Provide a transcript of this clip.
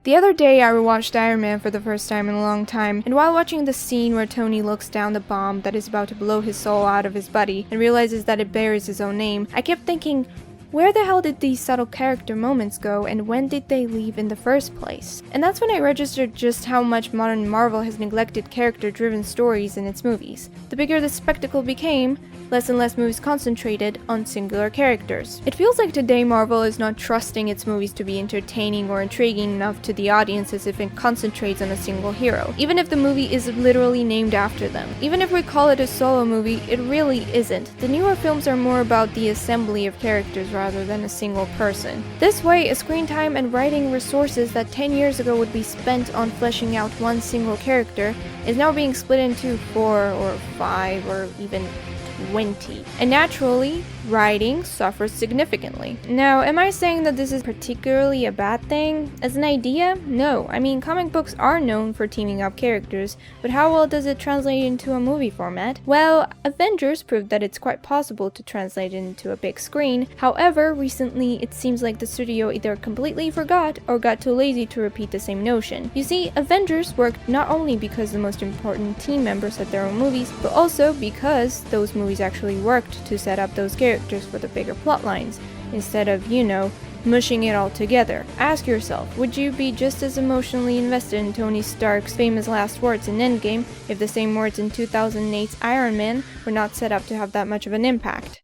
The other day I rewatched Iron Man for the first time in a long time, and while watching the scene where Tony looks down the bomb that is about to blow his soul out of his body and realizes that it bears his own name, I kept thinking, where the hell did these subtle character moments go, and when did they leave in the first place? And that's when I registered just how much modern Marvel has neglected character-driven stories in its movies. The bigger the spectacle became, less and less movies concentrated on singular characters. It feels like today Marvel is not trusting its movies to be entertaining or intriguing enough to the audiences if it concentrates on a single hero, even if the movie is literally named after them. Even if we call it a solo movie, it really isn't. The newer films are more about the assembly of characters rather than a single person. This way, a screen time and writing resources that 10 years ago would be spent on fleshing out one single character is now being split into 4 or 5 or even 20. And naturally, writing suffers significantly. Now, am I saying that this is particularly a bad thing? As an idea, no. I mean, comic books are known for teaming up characters, but how well does it translate into a movie format? Well, Avengers proved that it's quite possible to translate it into a big screen. However, recently it seems like the studio either completely forgot or got too lazy to repeat the same notion. You see, Avengers worked not only because the most important team members had their own movies, but also because those movies actually worked to set up those characters for the bigger plot lines, instead of, mushing it all together. Ask yourself, would you be just as emotionally invested in Tony Stark's famous last words in Endgame if the same words in 2008's Iron Man were not set up to have that much of an impact?